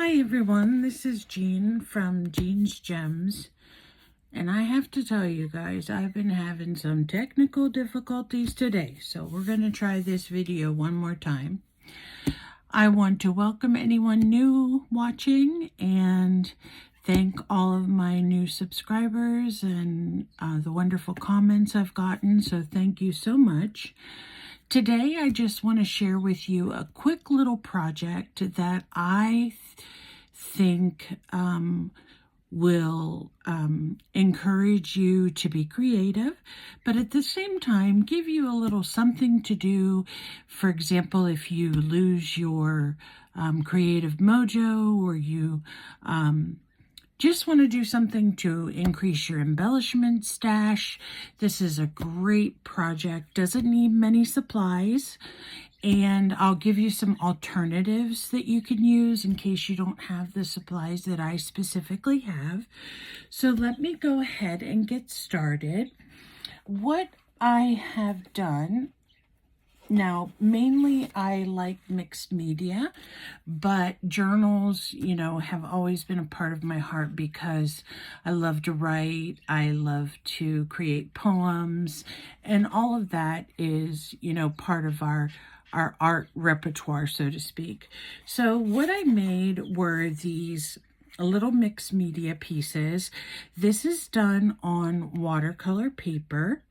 Hi everyone, this is Jean from Jean's Gems, and I have to tell you guys, I've been having some technical difficulties today, so we're going to try this video one more time. I want to welcome anyone new watching and thank all of my new subscribers and the wonderful comments I've gotten, so thank you so much. Today, I just want to share with you a quick little project that I think will encourage you to be creative, but at the same time, give you a little something to do. For example, if you lose your creative mojo, or you just want to do something to increase your embellishment stash, this is a great project. Doesn't need many supplies, and I'll give you some alternatives that you can use in case you don't have the supplies that I specifically have. So let me go ahead and get started. What I have done now, mainly I like mixed media, but journals, have always been a part of my heart because I love to write, I love to create poems, and all of that is, part of our art repertoire, so to speak. So what I made were these little mixed media pieces. This is done on watercolor paper.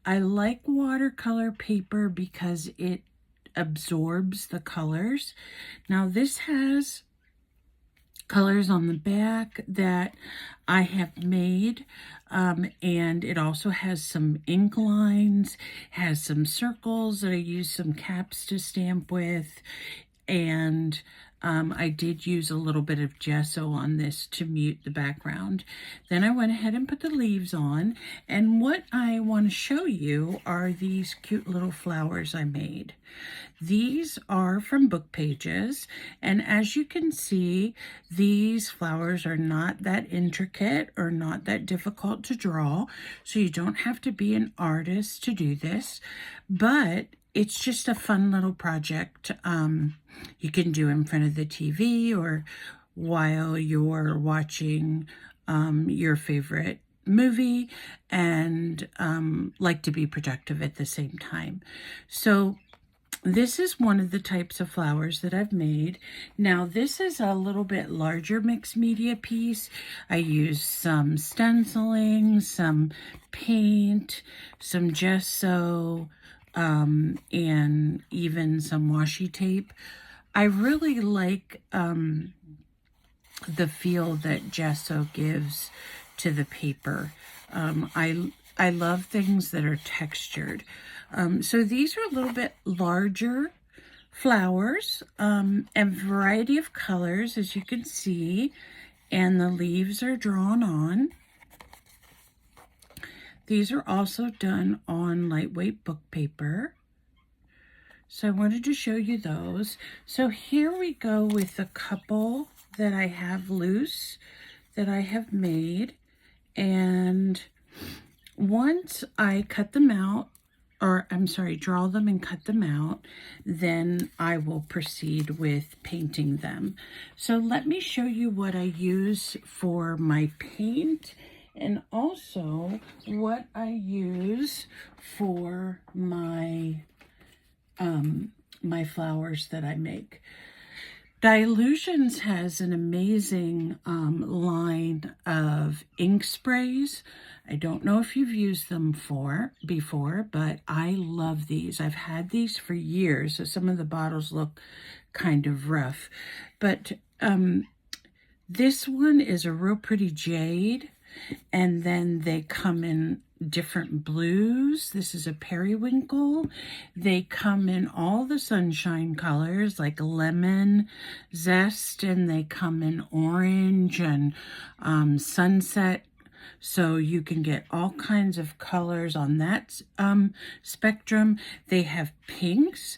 I like watercolor paper because it absorbs the colors. Now this has colors on the back that I have made, and it also has some ink lines, has some circles that I use some caps to stamp with, and I did use a little bit of gesso on this to mute the background. Then I went ahead and put the leaves on, and what I want to show you are these cute little flowers I made. These are from book pages, and as you can see, these flowers are not that intricate or not that difficult to draw, so you don't have to be an artist to do this, but it's just a fun little project you can do in front of the TV or while you're watching your favorite movie and like to be productive at the same time. So this is one of the types of flowers that I've made. Now this is a little bit larger mixed media piece. I used some stenciling, some paint, some gesso, and even some washi tape. I really like the feel that gesso gives to the paper. I love things that are textured. So these are a little bit larger flowers, and variety of colors, as you can see, and the leaves are drawn on. These are also done on lightweight book paper. So I wanted to show you those. So here we go with a couple that I have loose that I have made. And once I cut them out, or I'm sorry, draw them and cut them out, then I will proceed with painting them. So let me show you what I use for my paint and also what I use for my my flowers that I make. Dylusions has an amazing line of ink sprays. I don't know if you've used them before, but I love these. I've had these for years, so some of the bottles look kind of rough. But this one is a real pretty jade, and then they come in different blues. This is a periwinkle. They come in all the sunshine colors like lemon zest, and they come in orange and sunset. So you can get all kinds of colors on that spectrum. They have pinks.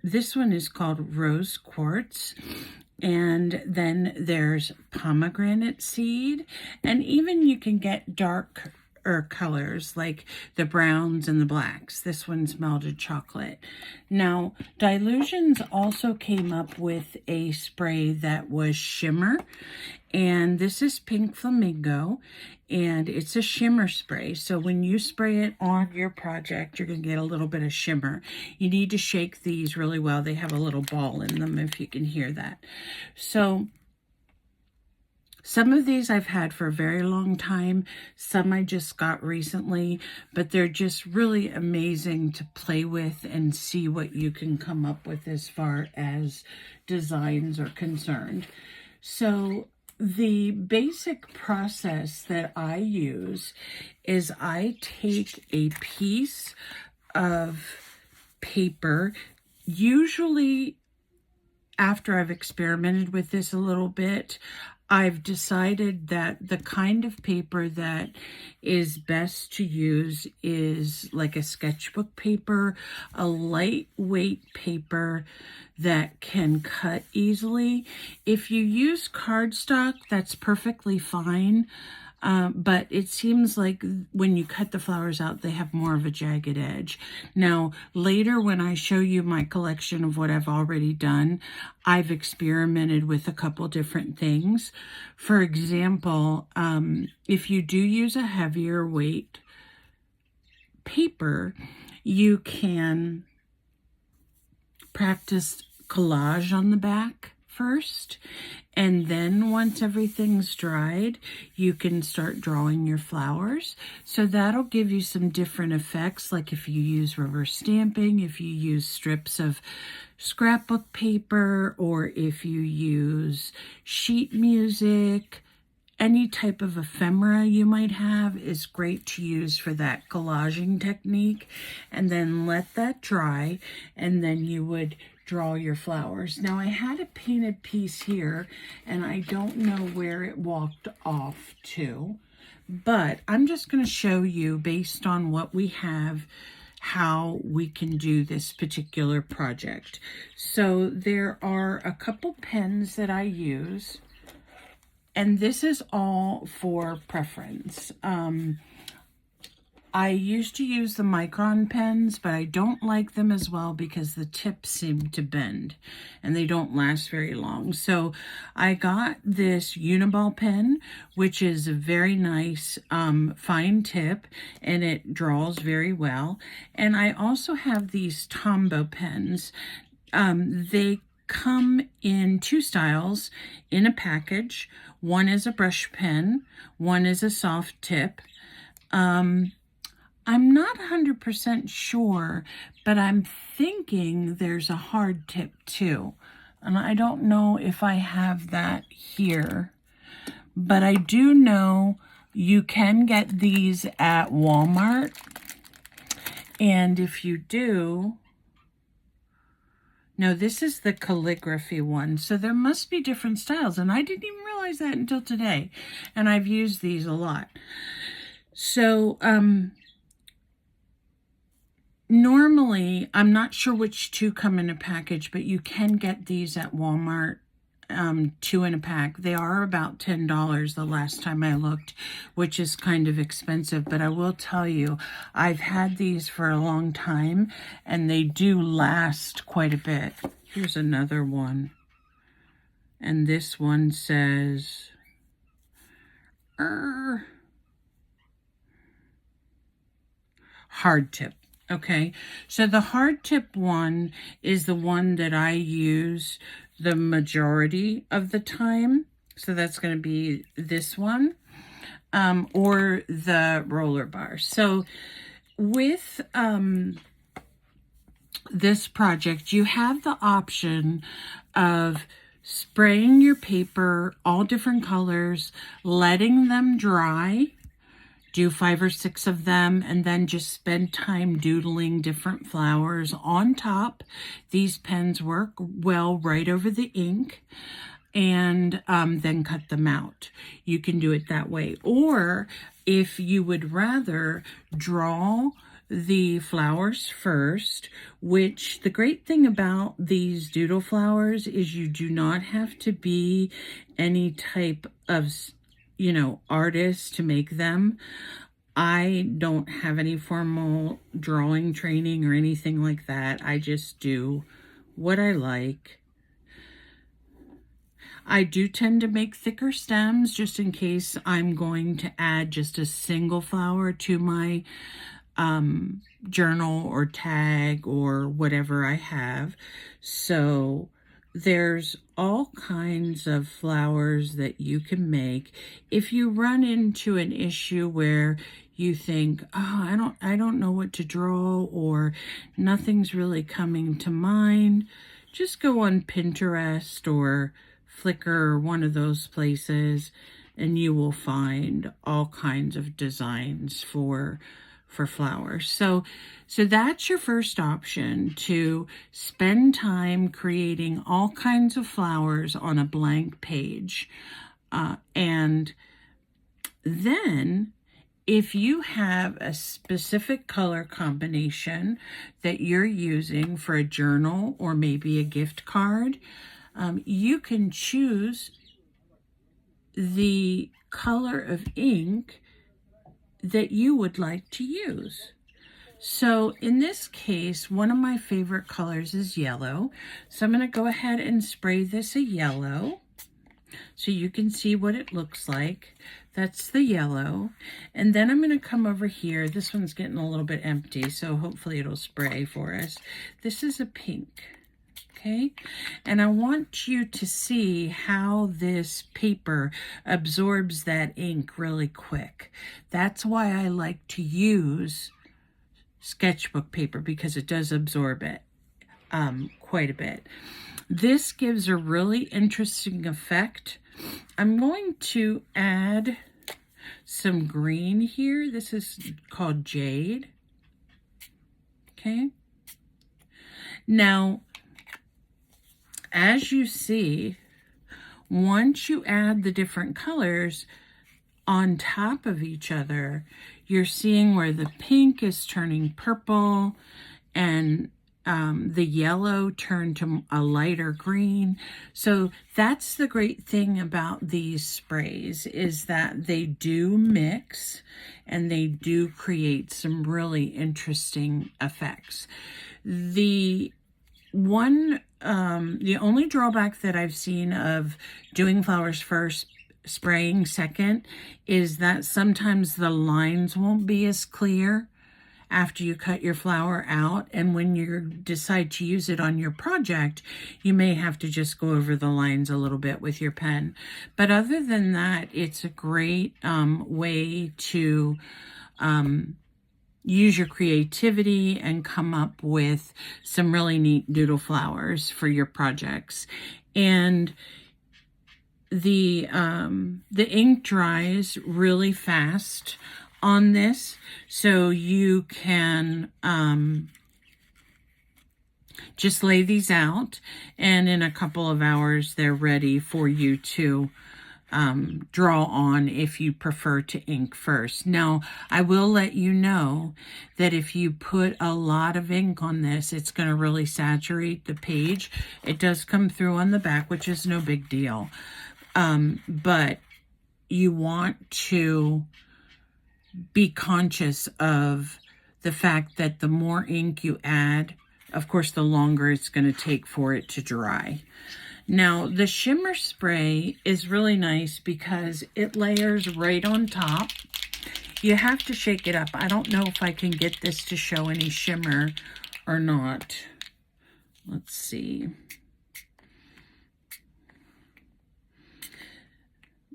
This one is called rose quartz. And then there's pomegranate seed, and even you can get dark colors like the browns and the blacks. This one's melted chocolate. Now, Dilutions also came up with a spray that was shimmer, and this is Pink Flamingo, and it's a shimmer spray. So when you spray it on your project, you're going to get a little bit of shimmer. You need to shake these really well. They have a little ball in them, if you can hear that. So some of these I've had for a very long time. Some I just got recently, but they're just really amazing to play with and see what you can come up with as far as designs are concerned. So the basic process that I use is I take a piece of paper, usually after I've experimented with this a little bit, I've decided that the kind of paper that is best to use is like a sketchbook paper, a lightweight paper that can cut easily. If you use cardstock, that's perfectly fine. But it seems like when you cut the flowers out, they have more of a jagged edge. Now, later when I show you my collection of what I've already done, I've experimented with a couple different things. For example, if you do use a heavier weight paper, you can practice collage on the back first, and then once everything's dried, you can start drawing your flowers. So that'll give you some different effects, like if you use reverse stamping, if you use strips of scrapbook paper, or if you use sheet music. Any type of ephemera you might have is great to use for that collaging technique. And then let that dry, and then you would draw your flowers. Now, I had a painted piece here, and I don't know where it walked off to, but I'm just going to show you, based on what we have, how we can do this particular project. So there are a couple pens that I use, and this is all for preference. I used to use the Micron pens, but I don't like them as well because the tips seem to bend and they don't last very long. So I got this Uniball pen, which is a very nice fine tip, and it draws very well. And I also have these Tombow pens. They come in two styles in a package. One is a brush pen, one is a soft tip. I'm not 100% sure, but I'm thinking there's a hard tip too. And I don't know if I have that here, but I do know you can get these at Walmart. And if you do, no, this is the calligraphy one. So there must be different styles. And I didn't even realize that until today. And I've used these a lot. So, normally, I'm not sure which two come in a package, but you can get these at Walmart, 2 in a pack. They are about $10 the last time I looked, which is kind of expensive, but I will tell you, I've had these for a long time, and they do last quite a bit. Here's another one, and this one says, hard tip. Okay, so the hard tip one is the one that I use the majority of the time. So that's going to be this one, or the roller bar. So with this project, you have the option of spraying your paper all different colors, letting them dry, do 5 or 6 of them, and then just spend time doodling different flowers on top. These pens work well right over the ink, and then cut them out. You can do it that way. Or if you would rather draw the flowers first, which the great thing about these doodle flowers is you do not have to be any type of artist to make them. I don't have any formal drawing training or anything like that. I just do what I like. I do tend to make thicker stems just in case I'm going to add just a single flower to my journal or tag or whatever I have. So there's all kinds of flowers that you can make. If you run into an issue where you think, oh, I don't know what to draw, or nothing's really coming to mind, just go on Pinterest or Flickr or one of those places, and you will find all kinds of designs for flowers. So that's your first option, to spend time creating all kinds of flowers on a blank page. And then if you have a specific color combination that you're using for a journal or maybe a gift card, you can choose the color of ink that you would like to use. So in this case, one of my favorite colors is yellow. So I'm going to go ahead and spray this a yellow so you can see what it looks like. That's the yellow. And then I'm going to come over here. This one's getting a little bit empty, so hopefully it'll spray for us. This is a pink. Okay, and I want you to see how this paper absorbs that ink really quick. That's why I like to use sketchbook paper, because it does absorb it quite a bit. This gives a really interesting effect. I'm going to add some green here. This is called jade. Okay, now as you see, once you add the different colors on top of each other, you're seeing where the pink is turning purple and the yellow turned to a lighter green. So that's the great thing about these sprays, is that they do mix and they do create some really interesting effects. The only drawback that I've seen of doing flowers first, spraying second, is that sometimes the lines won't be as clear after you cut your flower out, and when you decide to use it on your project, you may have to just go over the lines a little bit with your pen. But other than that, it's a great way to use your creativity and come up with some really neat doodle flowers for your projects. And the ink dries really fast on this, so you can just lay these out, and in a couple of hours they're ready for you to draw on if you prefer to ink first. Now, I will let you know that if you put a lot of ink on this, it's going to really saturate the page. It does come through on the back, which is no big deal. But you want to be conscious of the fact that the more ink you add, of course, the longer it's going to take for it to dry. Now, the shimmer spray is really nice because it layers right on top. You have to shake it up. I don't know if I can get this to show any shimmer or not. Let's see.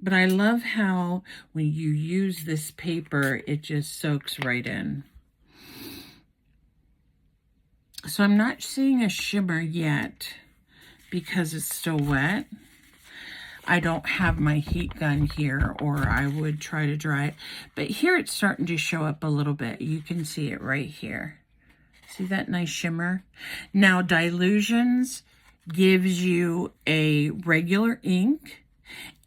But I love how when you use this paper, it just soaks right in. So I'm not seeing a shimmer yet because it's still wet. I don't have my heat gun here, or I would try to dry it. But here it's starting to show up a little bit. You can see it right here. See that nice shimmer? Now, Dilutions gives you a regular ink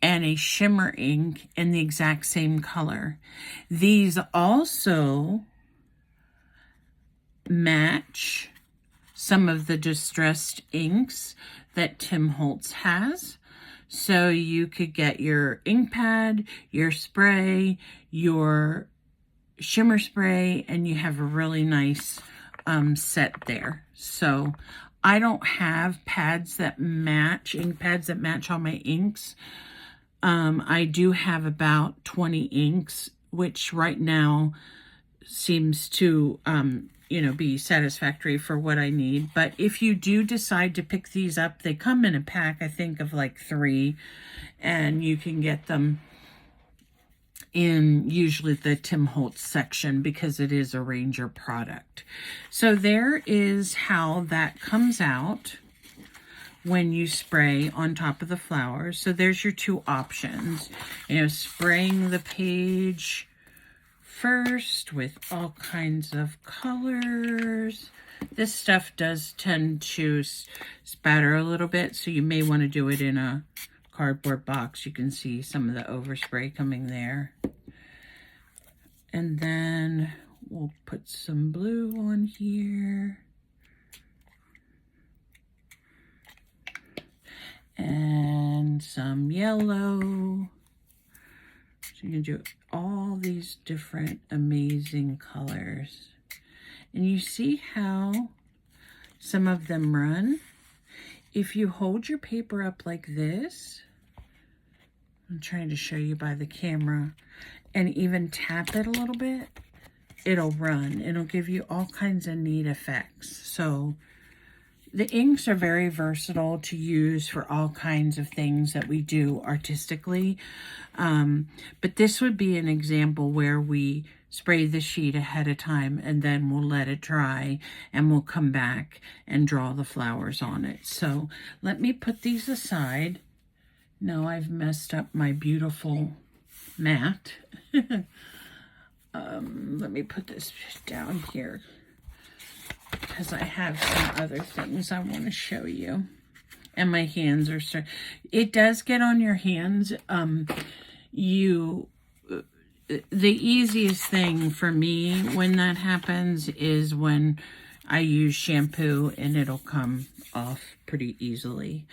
and a shimmer ink in the exact same color. These also match some of the distressed inks that Tim Holtz has. So you could get your ink pad, your spray, your shimmer spray, and you have a really nice set there. So I don't have pads that match, ink pads that match all my inks. I do have about 20 inks, which right now seems to, be satisfactory for what I need. But if you do decide to pick these up, they come in a pack, I think, of like 3, and you can get them in usually the Tim Holtz section because it is a Ranger product. So there is how that comes out when you spray on top of the flowers. So there's your 2 options. Spraying the page first with all kinds of colors. This stuff does tend to spatter a little bit, so you may want to do it in a cardboard box. You can see some of the overspray coming there. And then we'll put some blue on here. And some yellow. So you can do all these different amazing colors. And you see how some of them run? If you hold your paper up like this, I'm trying to show you by the camera, and even tap it a little bit, it'll run. It'll give you all kinds of neat effects. So the inks are very versatile to use for all kinds of things that we do artistically. But this would be an example where we spray the sheet ahead of time and then we'll let it dry and we'll come back and draw the flowers on it. So let me put these aside. Now I've messed up my beautiful mat. Let me put this down here, because I have some other things I want to show you. And my hands are it does get on your hands. The easiest thing for me when that happens is when I use shampoo, and it'll come off pretty easily.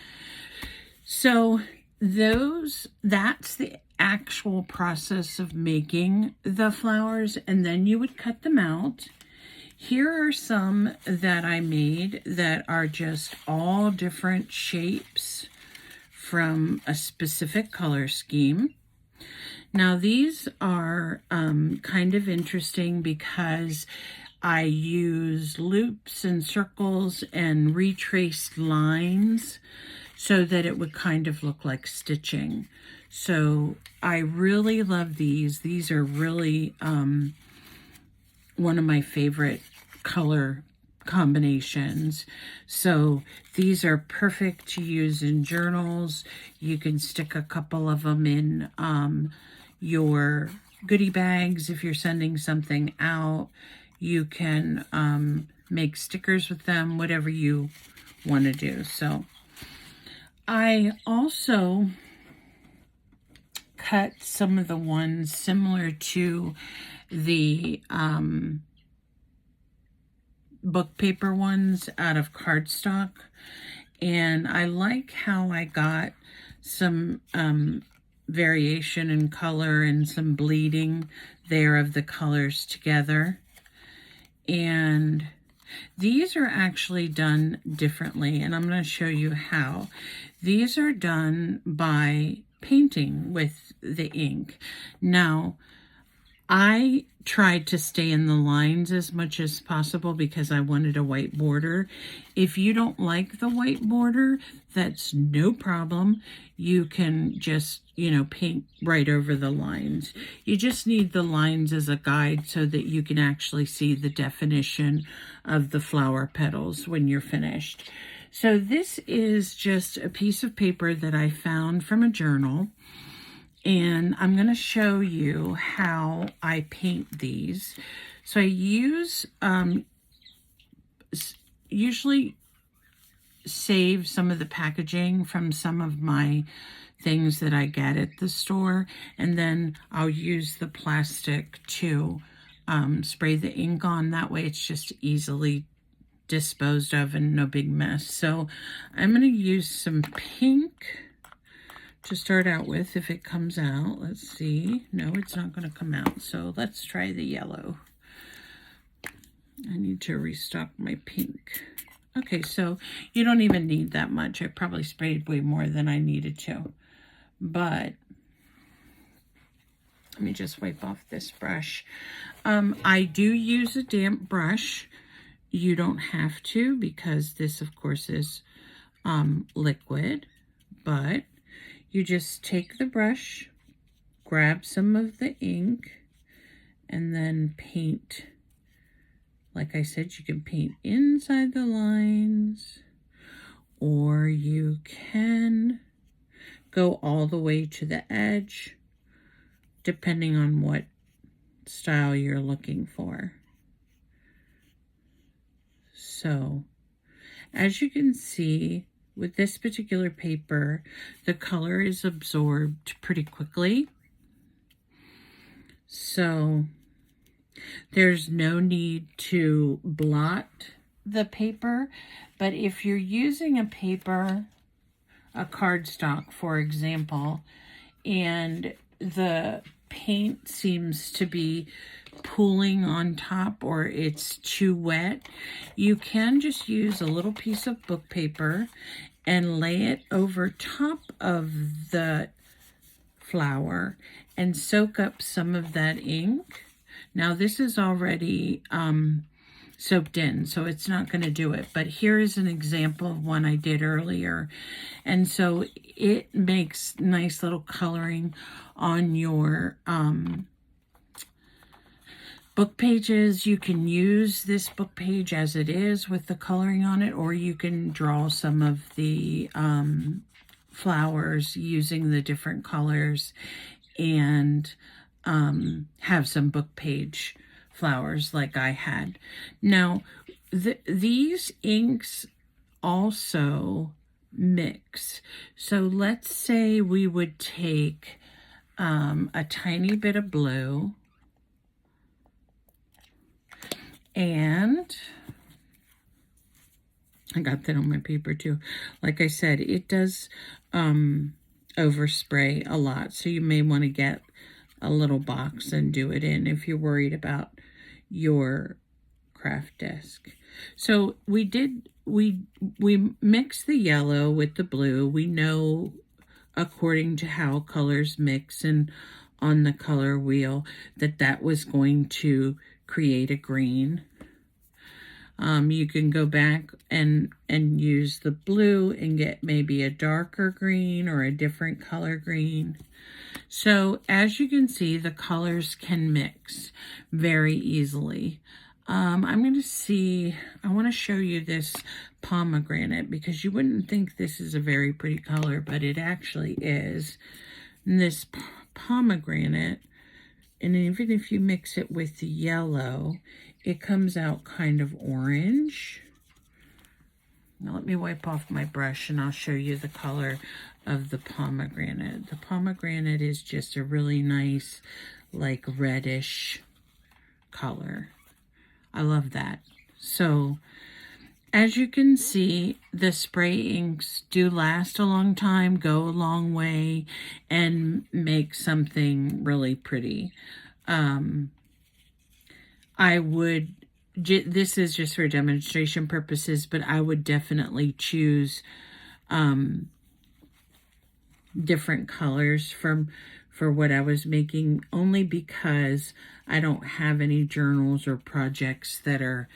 So that's the actual process of making the flowers, and then you would cut them out. Here are some that I made that are just all different shapes from a specific color scheme. Now these are kind of interesting because I use loops and circles and retraced lines so that it would kind of look like stitching. So I really love these. These are really one of my favorite color combinations. So these are perfect to use in journals. You can stick a couple of them in your goodie bags if you're sending something out. You can make stickers with them, whatever you want to do. So I also cut some of the ones similar to the book paper ones out of cardstock, and I like how I got some variation in color and some bleeding there of the colors together. And these are actually done differently, and I'm going to show you how. These are done by painting with the ink. Now, I tried to stay in the lines as much as possible because I wanted a white border. If you don't like the white border, that's no problem. You can just, paint right over the lines. You just need the lines as a guide so that you can actually see the definition of the flower petals when you're finished. So this is just a piece of paper that I found from a journal. And I'm going to show you how I paint these. So I use, usually save some of the packaging from some of my things that I get at the store. And then I'll use the plastic to spray the ink on. That way it's just easily disposed of and no big mess. So I'm going to use some pink to start out with if it comes out. Let's see. No, it's not going to come out. So let's try the yellow. I need to restock my pink. Okay, so you don't even need that much. I probably sprayed way more than I needed to. But let me just wipe off this brush. I do use a damp brush. You don't have to, because this, of course, is liquid. But you just take the brush, grab some of the ink, and then paint. Like I said, you can paint inside the lines, or you can go all the way to the edge, depending on what style you're looking for. So, as you can see, with this particular paper, the color is absorbed pretty quickly. So, there's no need to blot the paper, but if you're using a paper, a cardstock, for example, and the paint seems to be pooling on top or it's too wet, you can just use a little piece of book paper and lay it over top of the flower and soak up some of that ink. Now this is already soaked in, so it's not going to do it. But here is an example of one I did earlier. And so it makes nice little coloring on your book pages. You can use this book page as it is with the coloring on it, or you can draw some of the flowers using the different colors and have some book page flowers like I had. Now, these inks also mix. So let's say we would take a tiny bit of blue, and I got that on my paper too. Like I said, it does overspray a lot, so you may want to get a little box and do it in if you're worried about your craft desk. So we mixed the yellow with the blue. We know according to how colors mix and on the color wheel that was going to create a green. You can go back and use the blue and get maybe a darker green or a different color green. So as you can see, the colors can mix very easily. I'm going to see, I want to show you this pomegranate because you wouldn't think this is a very pretty color, but it actually is. And this pomegranate, and even if you mix it with the yellow, it comes out kind of orange. Now let me wipe off my brush and I'll show you the color of the pomegranate. The pomegranate is just a really nice, like reddish color. I love that. So, as you can see, the spray inks do last a long time, go a long way, and make something really pretty. This is just for demonstration purposes, but I would definitely choose different colors for what I was making, only because I don't have any journals or projects that are,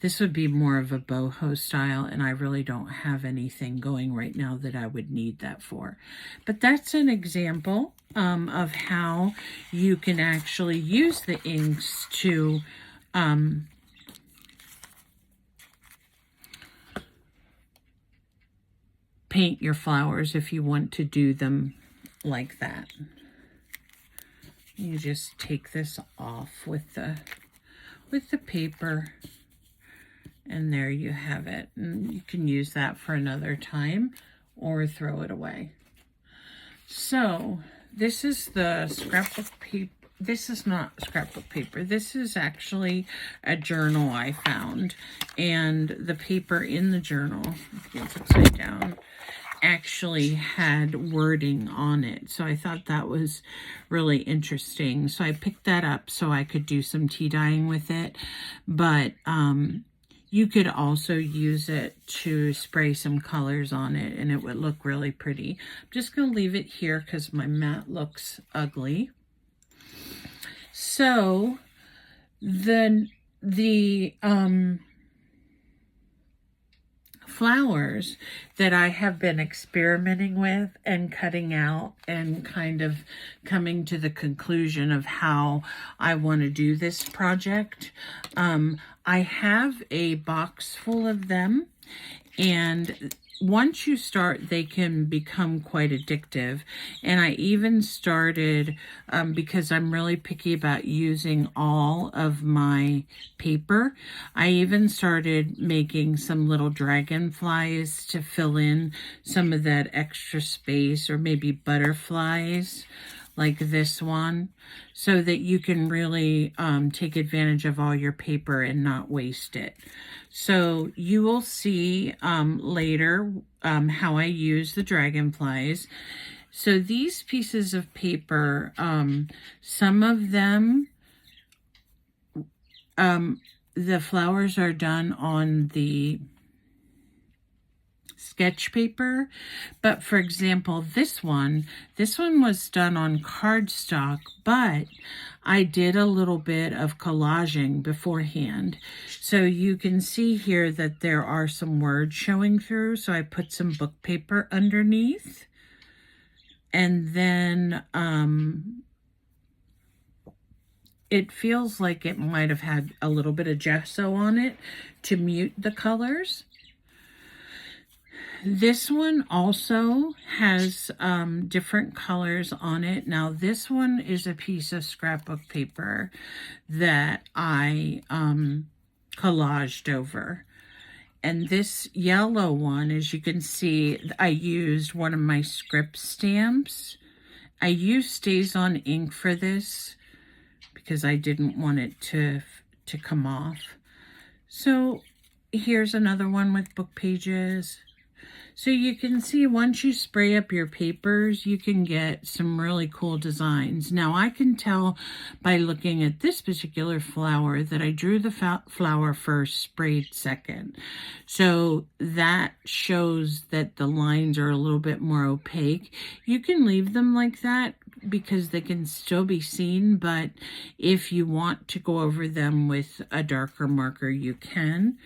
this would be more of a boho style, and I really don't have anything going right now that I would need that for. But that's an example of how you can actually use the inks to paint your flowers if you want to do them like that. You just take this off with the paper, and there you have it. And you can use that for another time or throw it away. So this is the scrapbook paper. This is not scrapbook paper. This is actually a journal I found. And the paper in the journal, it's upside down, actually had wording on it. So I thought that was really interesting. So I picked that up so I could do some tea dyeing with it. But you could also use it to spray some colors on it and it would look really pretty. I'm just going to leave it here because my mat looks ugly. So the flowers that I have been experimenting with and cutting out and kind of coming to the conclusion of how I want to do this project. I have a box full of them, and once you start, they can become quite addictive. And I even started, because I'm really picky about using all of my paper, I even started making some little dragonflies to fill in some of that extra space, or maybe butterflies like this one, so that you can really take advantage of all your paper and not waste it. So you will see later how I use the dragonflies. So these pieces of paper, some of them, the flowers are done on the sketch paper, but for example, this one was done on cardstock, but I did a little bit of collaging beforehand. So you can see here that there are some words showing through, so I put some book paper underneath. And then it feels like it might have had a little bit of gesso on it to mute the colors. This one also has different colors on it. Now this one is a piece of scrapbook paper that I collaged over. And this yellow one, as you can see, I used one of my script stamps. I used Stays On ink for this because I didn't want it to come off. So here's another one with book pages. So you can see once you spray up your papers, you can get some really cool designs. Now I can tell by looking at this particular flower that I drew the flower first, sprayed second. So that shows that the lines are a little bit more opaque. You can leave them like that because they can still be seen, but if you want to go over them with a darker marker, you can.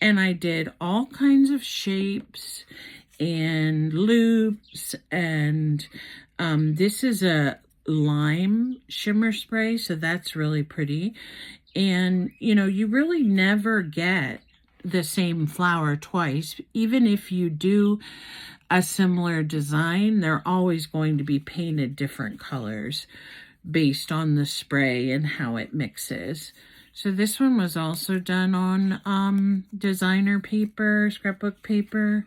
And I did all kinds of shapes and loops, and this is a lime shimmer spray, so that's really pretty. And you know, you really never get the same flower twice. Even if you do a similar design, they're always going to be painted different colors based on the spray and how it mixes. So this one was also done on designer paper, scrapbook paper.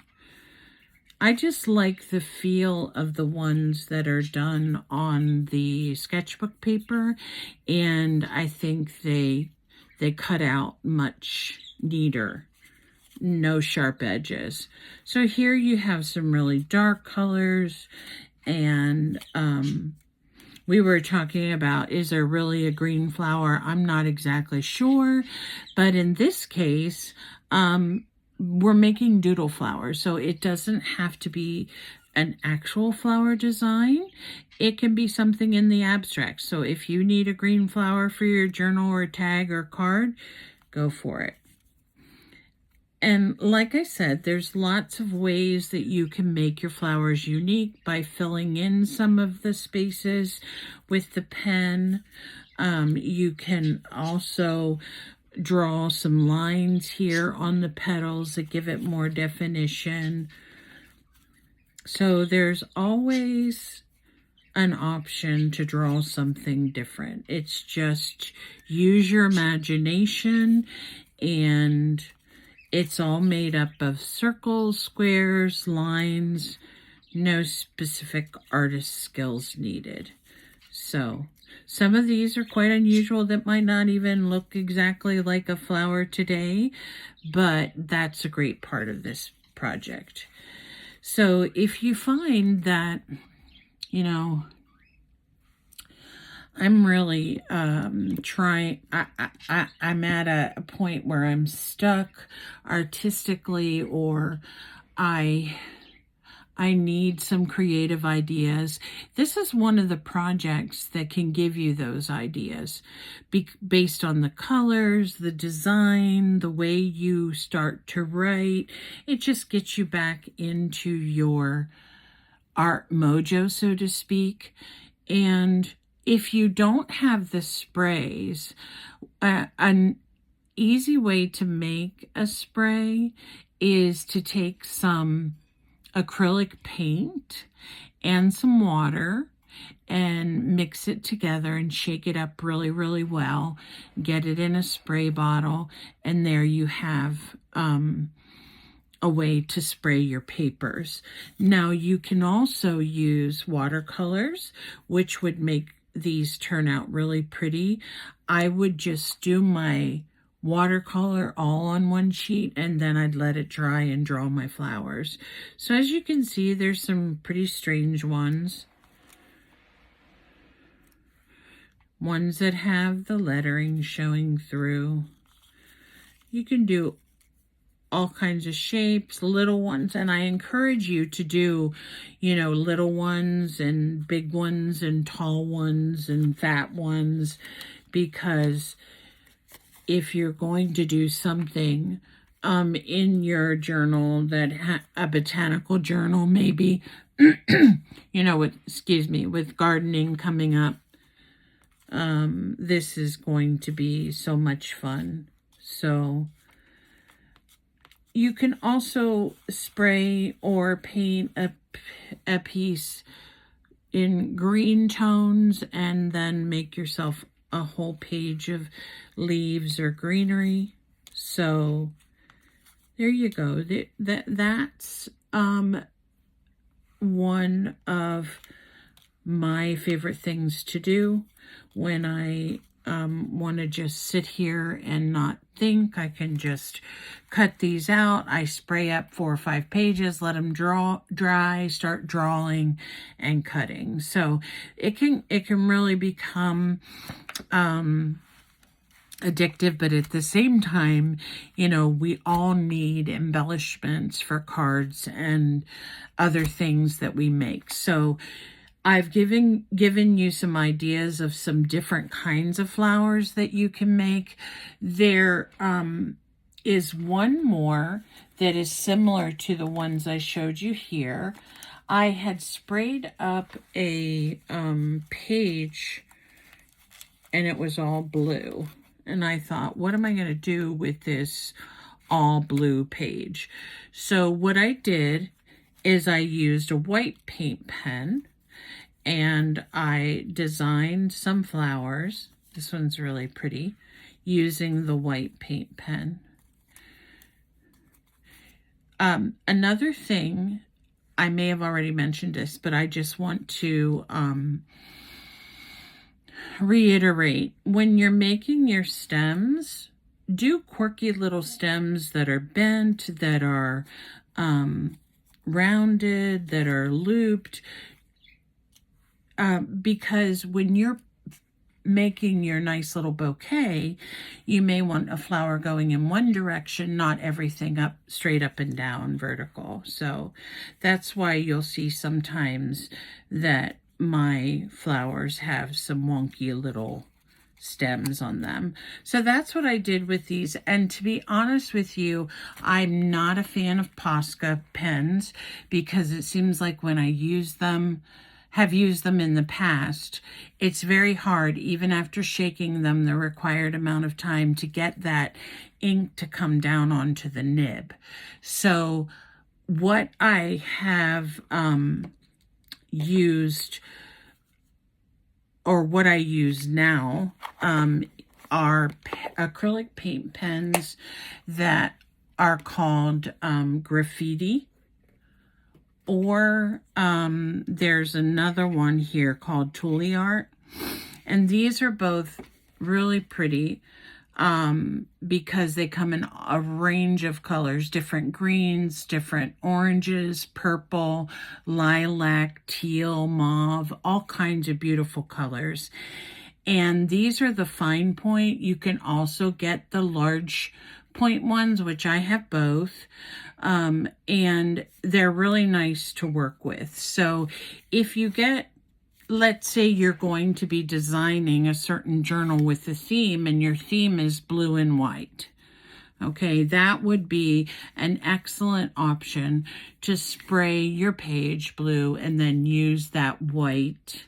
I just like the feel of the ones that are done on the sketchbook paper, and I think they cut out much neater. No sharp edges. So here you have some really dark colors, and we were talking about, is there really a green flower? I'm not exactly sure, but in this case, we're making doodle flowers, so it doesn't have to be an actual flower design. It can be something in the abstract. So if you need a green flower for your journal or tag or card, go for it. And like I said, there's lots of ways that you can make your flowers unique by filling in some of the spaces with the pen. You can also draw some lines here on the petals that give it more definition. So there's always an option to draw something different. It's just use your imagination, and it's all made up of circles, squares, lines, no specific artist skills needed. So some of these are quite unusual that might not even look exactly like a flower today, but that's a great part of this project. So if you find that, you know, I'm really trying, I'm at a point where I'm stuck artistically, or I need some creative ideas. This is one of the projects that can give you those ideas based on the colors, the design, the way you start to write. It just gets you back into your art mojo, so to speak. And if you don't have the sprays, an easy way to make a spray is to take some acrylic paint and some water and mix it together and shake it up really, really well. Get it in a spray bottle, and there you have a way to spray your papers. Now you can also use watercolors, which would make these turn out really pretty. I would just do my watercolor all on one sheet, and then I'd let it dry and draw my flowers. So as you can see, there's some pretty strange ones. Ones that have the lettering showing through. You can do all kinds of shapes, little ones, and I encourage you to do, little ones and big ones and tall ones and fat ones, because if you're going to do something in your journal, that a botanical journal maybe, with gardening coming up, this is going to be so much fun. So you can also spray or paint a piece in green tones and then make yourself a whole page of leaves or greenery. So there you go. That's one of my favorite things to do when I want to just sit here and not think. I can just cut these out. I spray up 4 or 5 pages, let them dry, start drawing and cutting. So it can really become addictive, but at the same time, we all need embellishments for cards and other things that we make. So I've given you some ideas of some different kinds of flowers that you can make. There is one more that is similar to the ones I showed you here. I had sprayed up a page, and it was all blue. And I thought, what am I going to do with this all blue page? So what I did is I used a white paint pen, and I designed some flowers. This one's really pretty, using the white paint pen. Another thing, I may have already mentioned this, but I just want to reiterate. When you're making your stems, do quirky little stems that are bent, that are rounded, that are looped. Because when you're making your nice little bouquet, you may want a flower going in one direction, not everything up, straight up and down, vertical. So that's why you'll see sometimes that my flowers have some wonky little stems on them. So that's what I did with these. And to be honest with you, I'm not a fan of Posca pens, because it seems like when I have used them in the past, it's very hard, even after shaking them the required amount of time, to get that ink to come down onto the nib. So what I have used, or what I use now, are acrylic paint pens that are called graffiti. Or there's another one here called Tule Art. And these are both really pretty. because they come in a range of colors, different greens, different oranges, purple, lilac, teal, mauve, all kinds of beautiful colors. And these are the fine point. You can also get the large point ones, which I have both. And they're really nice to work with. So if you get, let's say you're going to be designing a certain journal with a theme and your theme is blue and white. Okay, that would be an excellent option to spray your page blue and then use that white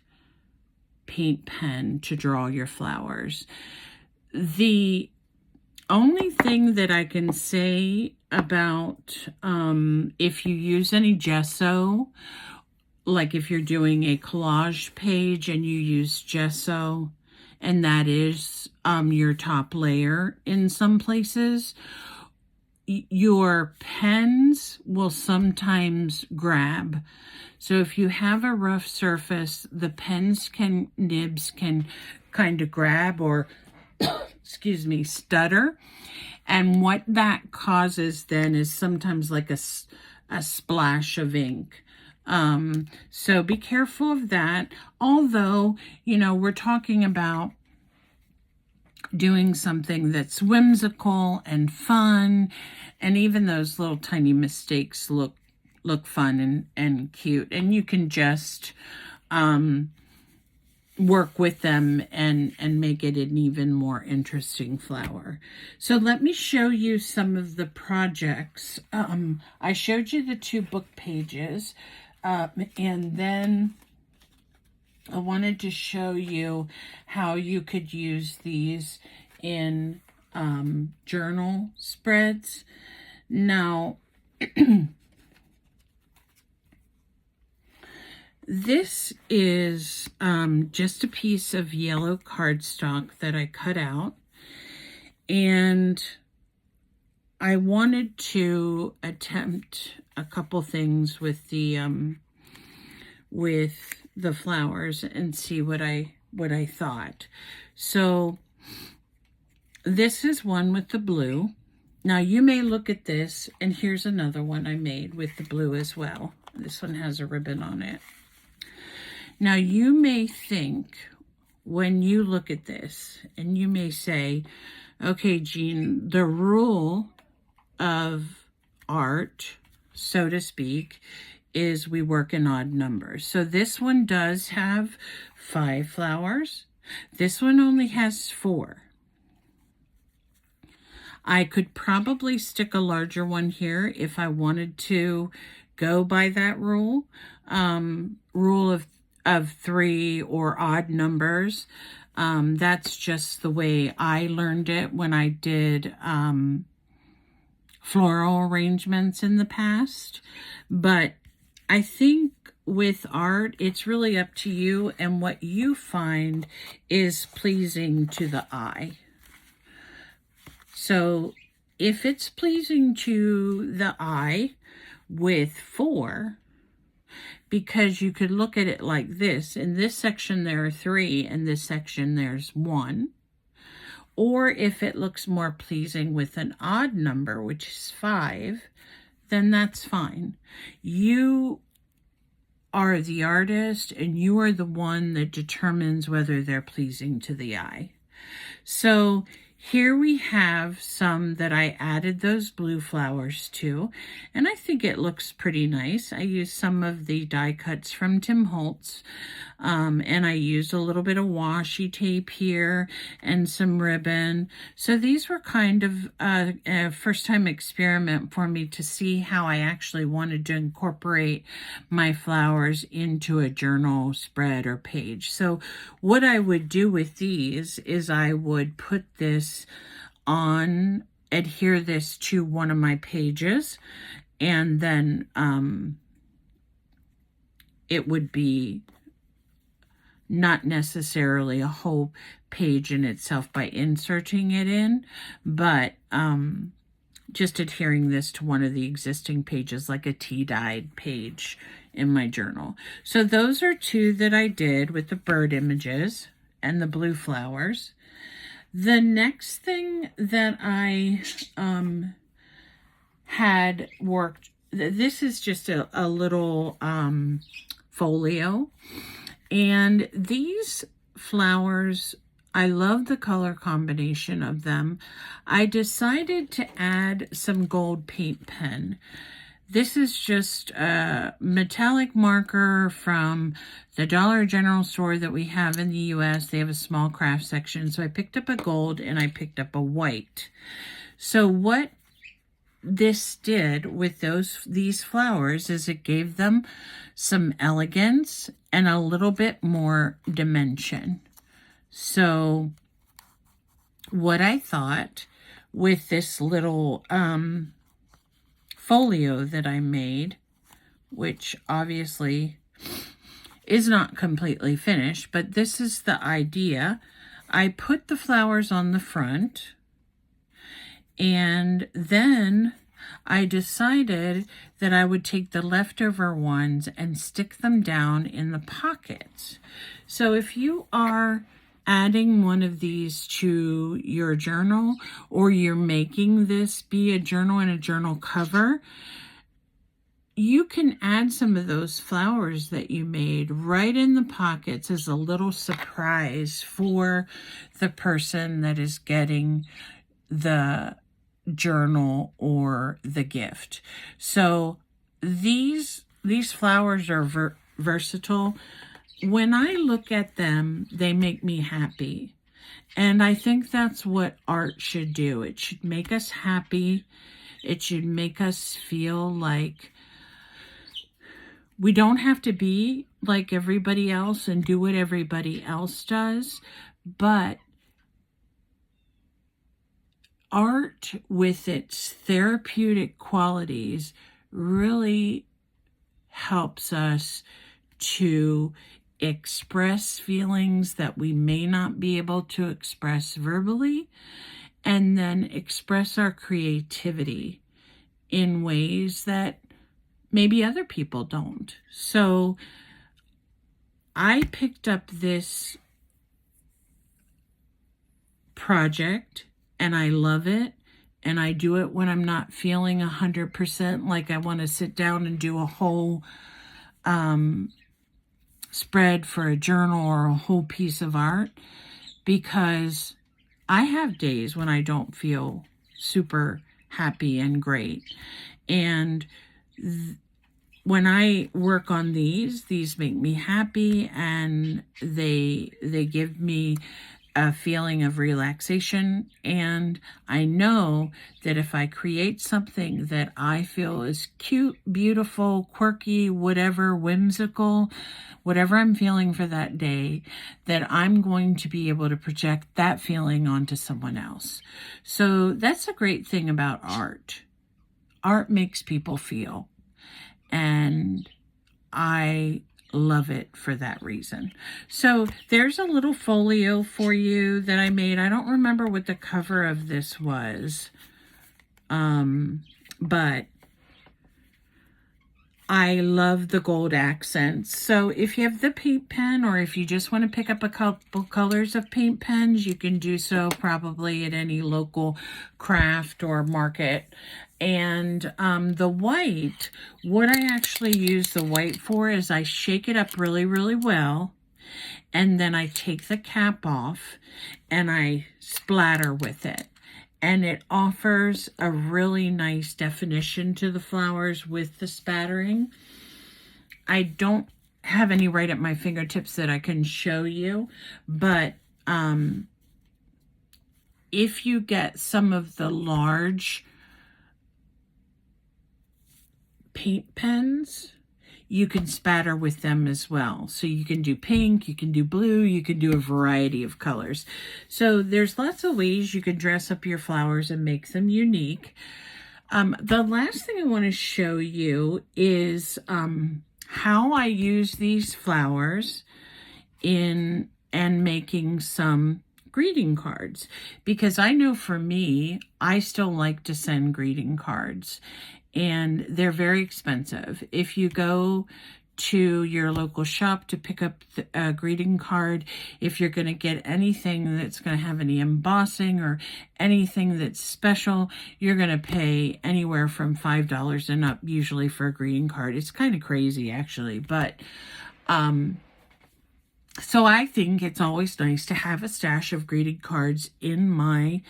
paint pen to draw your flowers. The only thing that I can say about if you use any gesso, like if you're doing a collage page and you use gesso, and that is your top layer in some places, your pens will sometimes grab. So if you have a rough surface, the nibs can kind of grab or, excuse me, stutter. And what that causes then is sometimes like a splash of ink. So be careful of that. Although, we're talking about doing something that's whimsical and fun, and even those little tiny mistakes look fun and cute, and you can just work with them and make it an even more interesting flower. So let me show you some of the projects. I showed you the 2 book pages, and then I wanted to show you how you could use these in journal spreads. Now, this is just a piece of yellow cardstock that I cut out, and I wanted to attempt a couple things with the flowers and see what I thought. So this is one with the blue. Now you may look at this, and here's another one I made with the blue as well. This one has a ribbon on it. Now you may think, when you look at this, and you may say, okay, Jean, the rule of art, so to speak, is we work in odd numbers. So this one does have 5 flowers. This one only has 4. I could probably stick a larger one here if I wanted to go by that rule. Rule of 3 or odd numbers. That's just the way I learned it when I did floral arrangements in the past. But I think with art, it's really up to you and what you find is pleasing to the eye. So if it's pleasing to the eye with 4, because you could look at it like this. In this section there are 3, in this section there's 1. Or if it looks more pleasing with an odd number, which is 5, then that's fine. You are the artist, and you are the one that determines whether they're pleasing to the eye. So here we have some that I added those blue flowers to, and I think it looks pretty nice. I used some of the die cuts from Tim Holtz, and I used a little bit of washi tape here and some ribbon. So these were kind of a first-time experiment for me to see how I actually wanted to incorporate my flowers into a journal spread or page. So what I would do with these is I would put this on, adhere this to one of my pages, and then it would be not necessarily a whole page in itself by inserting it in, but just adhering this to one of the existing pages, like a tea-dyed page in my journal. So those are 2 that I did with the bird images and the blue flowers. The next thing that I had worked, this is just a little folio. And these flowers, I love the color combination of them. I decided to add some gold paint pen. This is just a metallic marker from the Dollar General store that we have in the US. They have a small craft section. So I picked up a gold and I picked up a white. So what this did with these flowers is it gave them some elegance and a little bit more dimension. So what I thought with this little folio that I made, which obviously is not completely finished, but this is the idea. I put the flowers on the front, and then I decided that I would take the leftover ones and stick them down in the pockets. So if you are adding one of these to your journal, or you're making this be a journal and a journal cover, you can add some of those flowers that you made right in the pockets as a little surprise for the person that is getting the journal or the gift. So these flowers are versatile. When I look at them, they make me happy. And I think that's what art should do. It should make us happy. It should make us feel like we don't have to be like everybody else and do what everybody else does, but art with its therapeutic qualities really helps us to express feelings that we may not be able to express verbally, and then express our creativity in ways that maybe other people don't. So I picked up this project and I love it. And I do it when I'm not feeling 100%, like I want to sit down and do a whole spread for a journal or a whole piece of art, because I have days when I don't feel super happy and great. And when I work on these make me happy, and they give me a feeling of relaxation. And I know that if I create something that I feel is cute, beautiful, quirky, whatever, whimsical, whatever I'm feeling for that day, that I'm going to be able to project that feeling onto someone else. So that's a great thing about art. Art makes people feel. And I love it for that reason. So there's a little folio for you that I made. I don't remember what the cover of this was, but I love the gold accents. So if you have the paint pen, or if you just want to pick up a couple colors of paint pens, you can do so probably at any local craft or market. And the white, what I actually use the white for is I shake it up really, really well. And then I take the cap off and I splatter with it. And it offers a really nice definition to the flowers with the spattering. I don't have any right at my fingertips that I can show you, but if you get some of the large paint pens, you can spatter with them as well. So you can do pink, you can do blue, you can do a variety of colors. So there's lots of ways you can dress up your flowers and make them unique. The last thing I want to show you is how I use these flowers in and making some greeting cards, because I know for me, I still like to send greeting cards. And they're very expensive. If you go to your local shop to pick up a greeting card. If you're going to get anything that's going to have any embossing or anything that's special, you're going to pay anywhere from $5 and up usually for a greeting card. It's kind of crazy actually, but so I think it's always nice to have a stash of greeting cards in my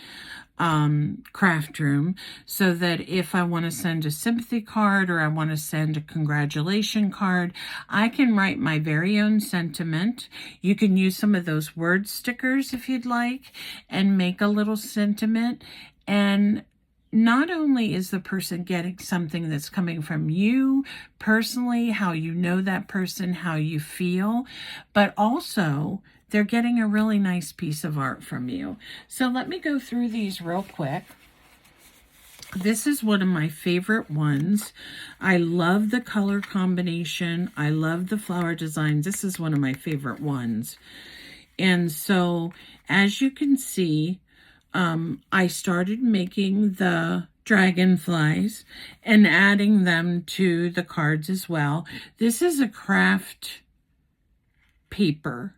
craft room, so that if I want to send a sympathy card or I want to send a congratulation card, I can write my very own sentiment. You can use some of those word stickers if you'd like and make a little sentiment. And not only is the person getting something that's coming from you personally, how you know that person, how you feel, but also they're getting a really nice piece of art from you. So let me go through these real quick. This is one of my favorite ones. I love the color combination. I love the flower designs. This is one of my favorite ones. And so, as you can see, I started making the dragonflies and adding them to the cards as well. This is a craft paper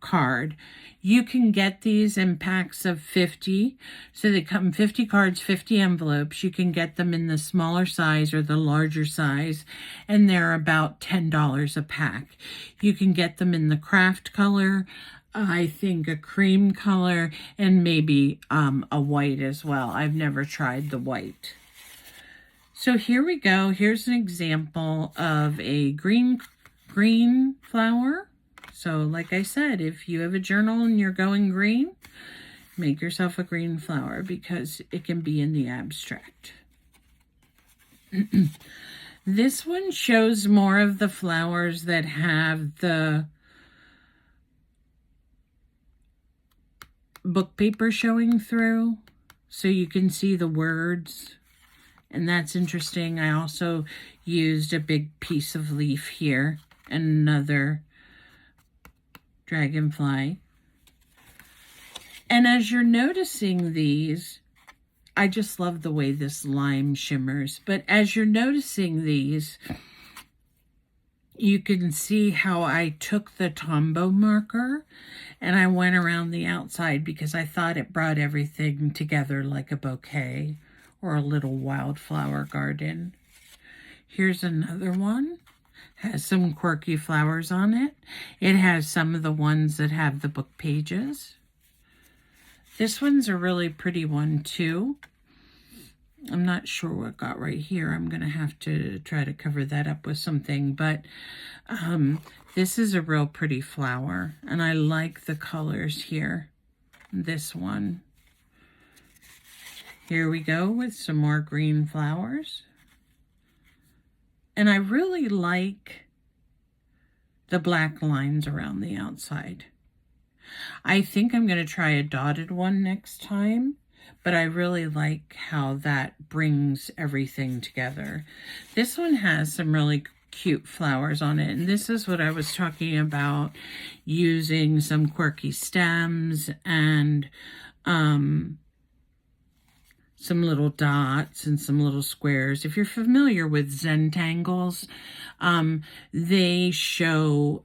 card. You can get these in packs of 50. So they come 50 cards, 50 envelopes. You can get them in the smaller size or the larger size, and they're about $10 a pack. You can get them in the craft color, I think a cream color, and maybe a white as well. I've never tried the white. So here we go. Here's an example of a green flower. So like I said, if you have a journal and you're going green, make yourself a green flower because it can be in the abstract. This one shows more of the flowers that have the book paper showing through, so you can see the words, and that's interesting. I also used a big piece of leaf here and another dragonfly. And as you're noticing these, I just love the way this lime shimmers, but as you're noticing these, you can see how I took the Tombow marker and I went around the outside because I thought it brought everything together like a bouquet or a little wildflower garden. Here's another one. Has some quirky flowers on it. It has some of the ones that have the book pages. This one's a really pretty one too. I'm not sure what got right here. I'm going to have to try to cover that up with something. But this is a real pretty flower. And I like the colors here. This one. Here we go with some more green flowers. And I really like the black lines around the outside. I think I'm going to try a dotted one next time. But I really like how that brings everything together. This one has some really cute flowers on it. And this is what I was talking about, using some quirky stems and some little dots and some little squares. If you're familiar with Zentangles, they show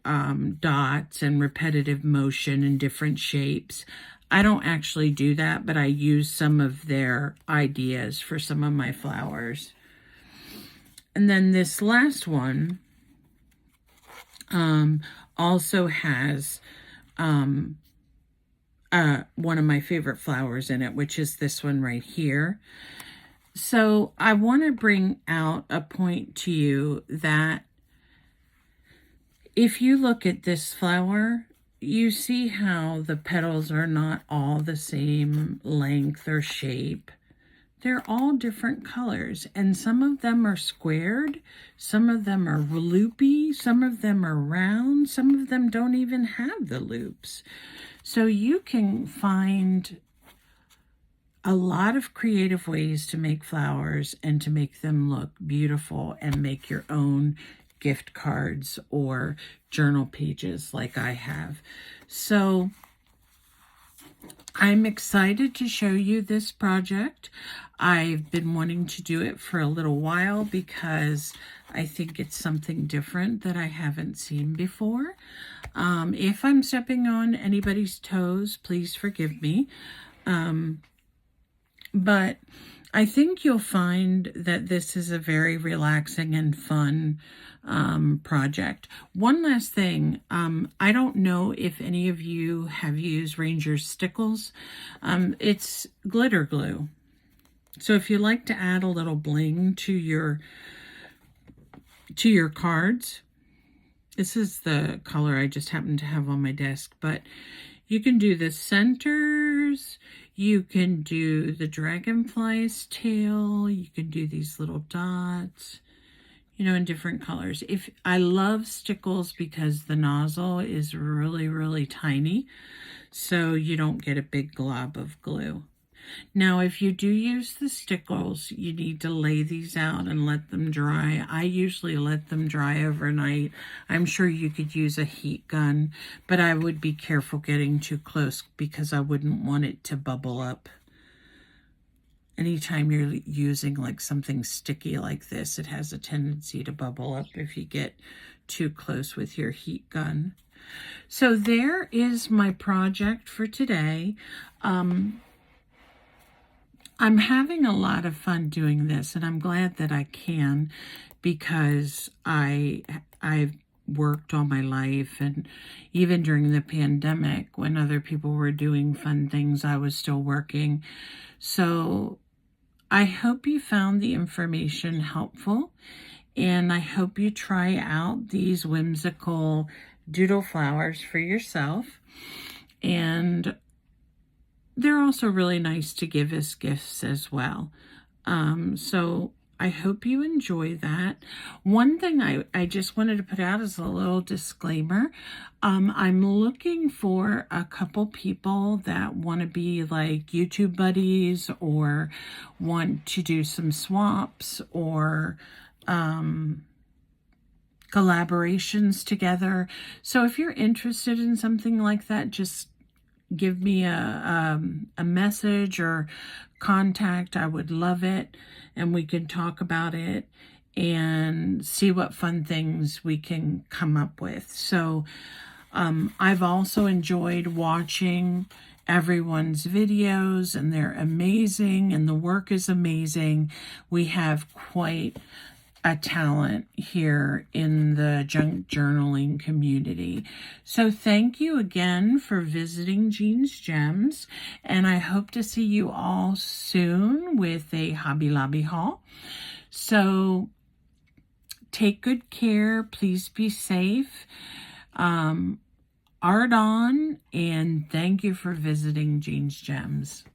dots and repetitive motion in different shapes. I don't actually do that, but I use some of their ideas for some of my flowers. And then this last one also has one of my favorite flowers in it, which is this one right here. So I want to bring out a point to you that if you look at this flower, you see how the petals are not all the same length or shape. They're all different colors, and some of them are squared, some of them are loopy, some of them are round, some of them don't even have the loops. So you can find a lot of creative ways to make flowers and to make them look beautiful and make your own gift cards or journal pages like I have. So I'm excited to show you this project. I've been wanting to do it for a little while because I think it's something different that I haven't seen before. If I'm stepping on anybody's toes, please forgive me. But I think you'll find that this is a very relaxing and fun project. One last thing, I don't know if any of you have used Ranger's Stickles. It's glitter glue. So if you like to add a little bling to your cards, this is the color I just happen to have on my desk, but you can do the centers, you can do the dragonfly's tail, you can do these little dots, you know, in different colors. I love Stickles because the nozzle is really, really tiny, so you don't get a big glob of glue. Now, if you do use the Stickles, you need to lay these out and let them dry. I usually let them dry overnight. I'm sure you could use a heat gun, but I would be careful getting too close because I wouldn't want it to bubble up. Anytime you're using like something sticky like this, it has a tendency to bubble up if you get too close with your heat gun. So there is my project for today. I'm having a lot of fun doing this, and I'm glad that I can, because I've worked all my life, and even during the pandemic when other people were doing fun things, I was still working. So I hope you found the information helpful, and I hope you try out these whimsical doodle flowers for yourself. And they're also really nice to give as gifts as well. So I hope you enjoy that. One thing I just wanted to put out as a little disclaimer. I'm looking for a couple people that want to be like YouTube buddies or want to do some swaps or collaborations together. So if you're interested in something like that, just give me a message or contact. I would love it, and we can talk about it and see what fun things we can come up with. So I've also enjoyed watching everyone's videos, and they're amazing, and the work is amazing. We have quite a talent here in the junk journaling community. So thank you again for visiting Jean's Gems, and I hope to see you all soon with a Hobby Lobby haul. So take good care. Please be safe. Art on, and thank you for visiting Jean's Gems.